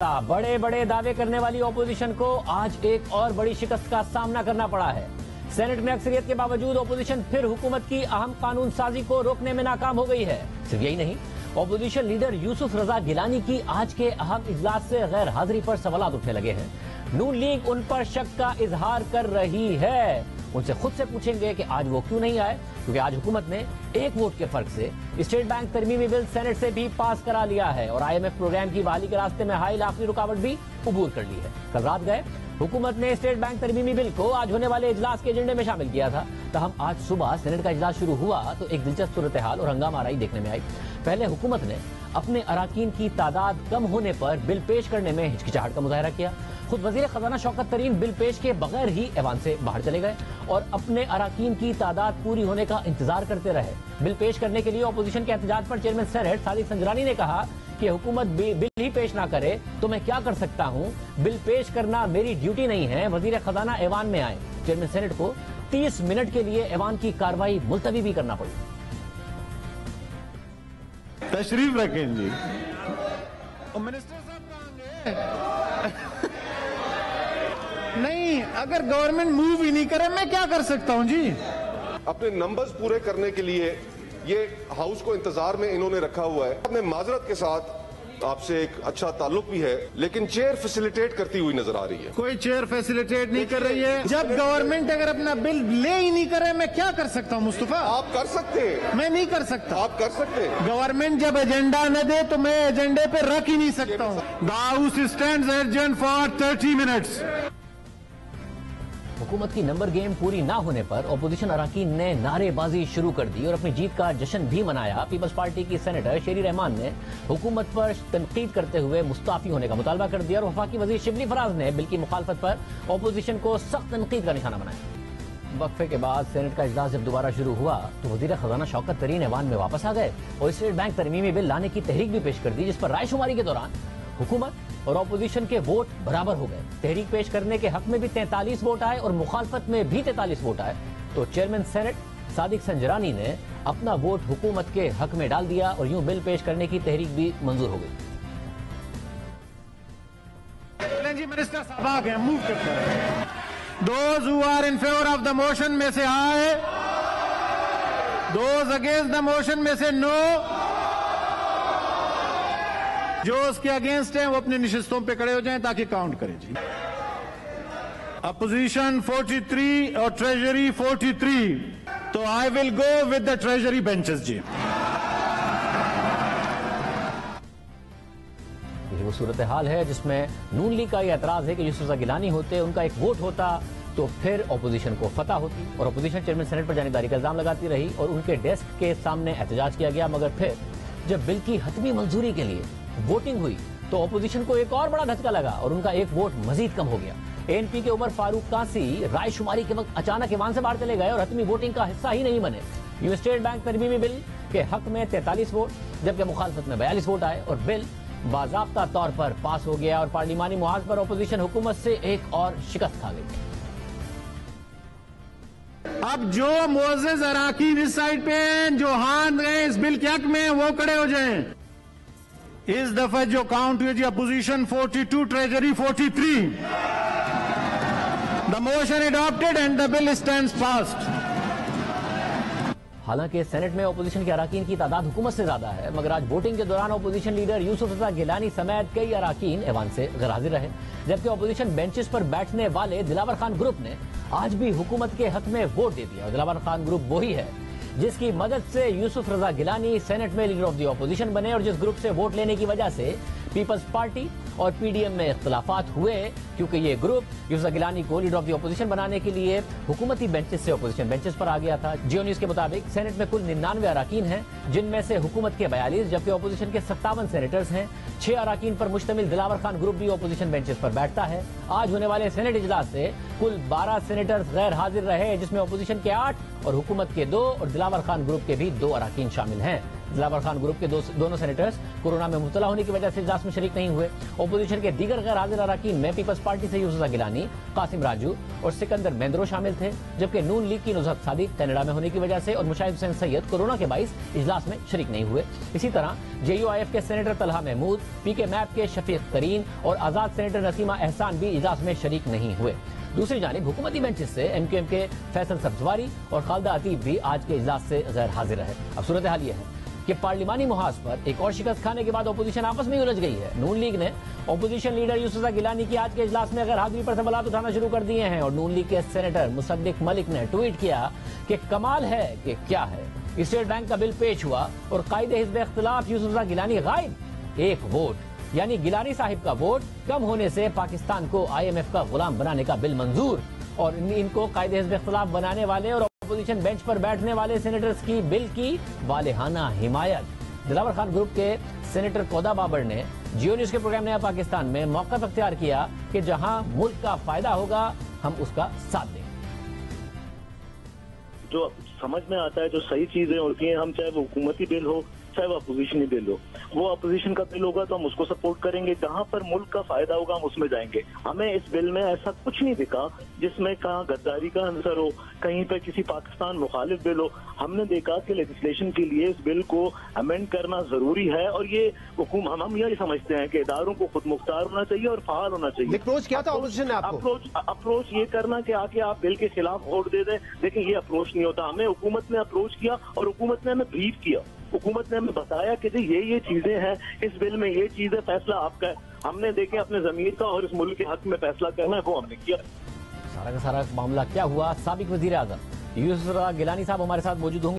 बड़े बड़े दावे करने वाली ऑपोजिशन को आज एक और बड़ी शिकस्त का सामना करना पड़ा है। सेनेट में अक्सरियत के बावजूद ऑपोजिशन फिर हुकूमत की अहम कानून साजी को रोकने में नाकाम हो गई है। सिर्फ यही नहीं, ऑपोजिशन लीडर यूसुफ रजा गिलानी की आज के अहम इजलास से गैर हाजिरी पर सवाल उठने लगे हैं। नून लीग उन पर शक का इजहार कर रही है। उनसे खुद से पूछेंगे कि आज वो क्यों नहीं आए, क्योंकि आज हुकूमत ने एक वोट के फर्क से स्टेट बैंक तरमीमी बिल सेनेट से भी पास करा लिया है और IMF प्रोग्राम की बहाली के रास्ते में हाई आखिरी रुकावट भी अबूर कर ली है। कल रात गए हुकूमत ने स्टेट बैंक तरमीमी बिल को आज होने वाले इजलास के एजेंडे में शामिल किया था। तहम आज सुबह सेनेट का इजलास शुरू हुआ तो एक दिलचस्प सूरत हाल और हंगामा आराई देखने में आई। पहले हुकूमत ने अपने अराकीन की तादाद कम होने पर बिल पेश करने में हिचकिचाहट का मुजाहरा किया। खुद वजीर खजाना शौकत तरीन बिल पेश के बगैर ही ऐवान से बाहर चले गए और अपने अराकीन की तादाद पूरी होने का इंतजार करते रहे। बिल पेश करने के लिए अपोजिशन के एहतजाज पर चेयरमैन सेनेट सादिक संजरानी ने कहा कि हुकूमत बिल ही पेश ना करे तो मैं क्या कर सकता हूँ, बिल पेश करना मेरी ड्यूटी नहीं है, वजीर खजाना ऐवान में आए। चेयरमैन सेनेट को 30 मिनट के लिए ऐवान की कार्रवाई मुलतवी भी करना पड़ी। तशरीफ रखें जी। मिनिस्टर साहब नहीं, अगर गवर्नमेंट मूव ही नहीं करे मैं क्या कर सकता हूं जी। अपने नंबर्स पूरे करने के लिए ये हाउस को इंतजार में इन्होंने रखा हुआ है। अपने माजरत के साथ आपसे एक अच्छा ताल्लुक भी है, लेकिन चेयर फैसिलिटेट करती हुई नजर आ रही है। कोई चेयर फैसिलिटेट नहीं कर रही है। जब गवर्नमेंट अगर अपना बिल ले ही नहीं करे मैं क्या कर सकता हूँ मुस्तफा? आप कर सकते हैं। मैं नहीं कर सकता। आप कर सकते हैं। गवर्नमेंट जब एजेंडा न दे तो मैं एजेंडे पे रख ही नहीं सकता हूँ। The house stands adjourn for 30 minutes. हुकूमत की नंबर गेम पूरी ना होने पर ऑपोजिशन अराकीन ने नारेबाजी शुरू कर दी और अपनी जीत का जश्न भी मनाया। पीपल्स पार्टी की सेनेटर शेरी रहमान ने हुकूमत पर तनकीद करते हुए मुस्ताफी होने का मुतालबा कर दिया और वफाकी वजीर शिबली फराज ने बिल की मुखालफत पर ऑपोजिशन को सख्त तनकीद का निशाना बनाया। वक्फे के बाद सेनेट का इजलास जब दोबारा शुरू हुआ तो वजीर खजाना शौकत तरीन ऐवान में वापस आ गए और स्टेट बैंक तरमीमी बिल लाने की तहरीक भी पेश कर दी, जिस पर रायशुमारी के दौरान हुकूमत और ऑपोजिशन के वोट बराबर हो गए। तहरीक पेश करने के हक में भी 43 वोट आए और मुखालफत में भी 43 वोट आए तो चेयरमैन सेनेट सादिक संजरानी ने अपना वोट हुकूमत के हक में डाल दिया और यूं बिल पेश करने की तहरीक भी मंजूर हो गई। जी मिनिस्टर साहब आ गए, मूव करते हैं। Those who are in favor of the motion में से आए, those against the motion में से नो। जो उसके अगेंस्ट हैं वो अपने निशिस्तों पे खड़े हो जाएं ताकि काउंट करें जी। अपोजिशन 43 और ट्रेजरी 43, तो I will go with the treasury benches जी। ये वो सूरत हाल है जिसमें नून लीग का यह एतराज है कि यूसुफ रजा गिलानी होते, उनका एक वोट होता तो फिर ऑपोजिशन को फतह होती और ऑपोजिशन चेयरमैन सेनेट पर जानिबदारी का इल्जाम लगाती रही और उनके डेस्क के सामने एहतजाज किया गया। मगर फिर जब बिल की हतमी मंजूरी के लिए वोटिंग हुई तो ऑपोजिशन को एक और बड़ा धक्का लगा और उनका एक वोट मजीद कम हो गया। ANP के उमर फारूक कासी रायशुमारी के वक्त अचानक ईवान से बाहर चले गए और हतमी वोटिंग का हिस्सा ही नहीं बने। यूं स्टेट बैंक तरमीमी बिल के हक में 43 वोट जबकि मुखालफत में 42 वोट आए और बिल बाज़ाब्ता तौर पर पास हो गया और पार्लिमानी मुआज पर ऑपोजिशन हुकूमत से एक और शिकस्त खा गई। अब जो मोअज़्ज़ज़ अराकीन इस साइड पे हैं, जो हाथ गए इस बिल के हक में, वो खड़े हो जाएं। इस दफा जो काउंट हुई जी, opposition 42, treasury 43। The motion adopted and the bill stands passed. हालांकि सेनेट में ऑपोजिशन के अराकीन की तादाद हुकूमत से ज्यादा है, मगर आज वोटिंग के दौरान ऑपोजिशन लीडर यूसुफ रजा गिलानी समेत कई अराकीन ऐवान से गैर हाजिर रहे, जबकि ऑपोजिशन बेंचेस पर बैठने वाले दिलावर खान ग्रुप ने आज भी हुकूमत के हक में वोट दे दिया। और दिलावर खान ग्रुप वही है जिसकी मदद से यूसुफ रजा गिलानी सेनेट में लीडर ऑफ द ऑपोजिशन बने और जिस ग्रुप से वोट लेने की वजह से पीपल्स पार्टी और PDM में इख्तलाफात हुए, क्योंकि ये ग्रुप यूसुफ रजा गिलानी को लीडर ऑफ द ऑपोजिशन बनाने के लिए हुकूमती बेंचेस से ऑपोजिशन बेंचेस पर आ गया था। जियो न्यूज के मुताबिक सेनेट में कुल 99 अराकीन हैं, जिनमें से हुकूमत के 42 जबकि ऑपोजिशन के 57 सेनेटर्स हैं। 6 अराकीन पर मुश्तमिल दिलावर खान ग्रुप भी ऑपोजिशन बेंचेस पर बैठता है। आज होने वाले सेनेट इजलास से कुल 12 सेनेटर्स गैर हाजिर रहे, जिसमें ऑपोजिशन के 8 और हुकूमत के 2 और दिलावर खान ग्रुप के भी 2 अराकीन शामिल हैं। दिलावर खान ग्रुप के दोनों सेनेटर्स कोरोना में मुब्तला होने की वजह से इजलास में शरीक नहीं हुए। ओपोजिशन के दीगर गैर हाजिर अरकान में पीपल्स पार्टी से यूसुफ गिलानी, कासिम राजू और सिकंदर मेंद्रो शामिल थे, जबकि नून लीग की नुज़हत सादिक कनाडा में होने की वजह से और मुशाहिद हुसैन सैयद कोरोना के बाइस इजलास में शरीक नहीं हुए। इसी तरह JUIF के सेनेटर तलहा महमूद, PK मैप के शफीक तरीन और आजाद सेनेटर नसीमा एहसान भी इजलास में शरीक नहीं हुए। दूसरी जानिब हुकूमती बेंचेस से MQM के फैसल सब्जवारी और खालिदा अतीब भी आज के इजलास से गैर हाजिर रहे। अब सूरत हाल यह है कि पार्लिमानी मुहाज पर एक और शिकस्त खाने के बाद ओपोजिशन आपस में उलझ गई है। नून लीग ने ओपोजिशन लीडर यूसुफ गिलानी की आज के इजलास में गैर हाजिरी पर सवालात उठाना शुरू कर दिए हैं और नून लीग के सेनेटर मुसद्दिक मलिक ने ट्वीट किया कि कमाल है कि क्या है, स्टेट बैंक का बिल पेश हुआ और कायदे हिज़्ब इख्तिलाफ यूसुफ गिलानी गायब। एक वोट यानी गिलानी साहिब का वोट कम होने से पाकिस्तान को IMF का गुलाम बनाने का बिल मंजूर और इनको कायदे हिज़्ब इख्तिलाफ बनाने वाले और अपोजिशन बेंच पर बैठने वाले सेनेटर्स की बिल की वालेहाना हिमायत। दिलावर खान ग्रुप के सेनेटर कौदा बाबर ने जियो न्यूज के प्रोग्राम नया पाकिस्तान में मौक़िफ़ अख्तियार किया कि जहां मुल्क का फायदा होगा हम उसका साथ देंगे। जो समझ में आता है, जो सही चीजें होती हैं, हम चाहे वो हुकूमती बिल हो चाहे वो अपोजिशनी बिल हो, वो अपोजिशन का बिल होगा तो हम उसको सपोर्ट करेंगे। जहां पर मुल्क का फायदा होगा हम उसमें जाएंगे। हमें इस बिल में ऐसा कुछ नहीं दिखा जिसमें कहाँ गद्दारी का आंसर हो, कहीं पे किसी पाकिस्तान मुखालिफ बिल हो। हमने देखा कि लेजिस्लेशन के लिए इस बिल को अमेंड करना जरूरी है और ये हम यही समझते हैं कि इदारों को खुद मुख्तार होना चाहिए और फाल होना चाहिए। अप्रोच क्या था अपोजिशन ने आपको? अप्रोच ये करना कि आके आप बिल के खिलाफ वोट दे दें, लेकिन ये अप्रोच नहीं होता। हमें हुकूमत ने अप्रोच किया और हुकूमत ने हमें ब्रीफ किया। हुकूमत ने हमें बताया कि ये चीजें हैं इस बिल में, ये चीजें, फैसला आपका है। हमने देखे अपने जमीर का और इस मुल्क के हक में फैसला करना है, वो हमने किया। सारा का सारा मामला क्या हुआ, साबिक वजीर आजम यूसुफ गिलानी साहब हमारे साथ मौजूद होंगे।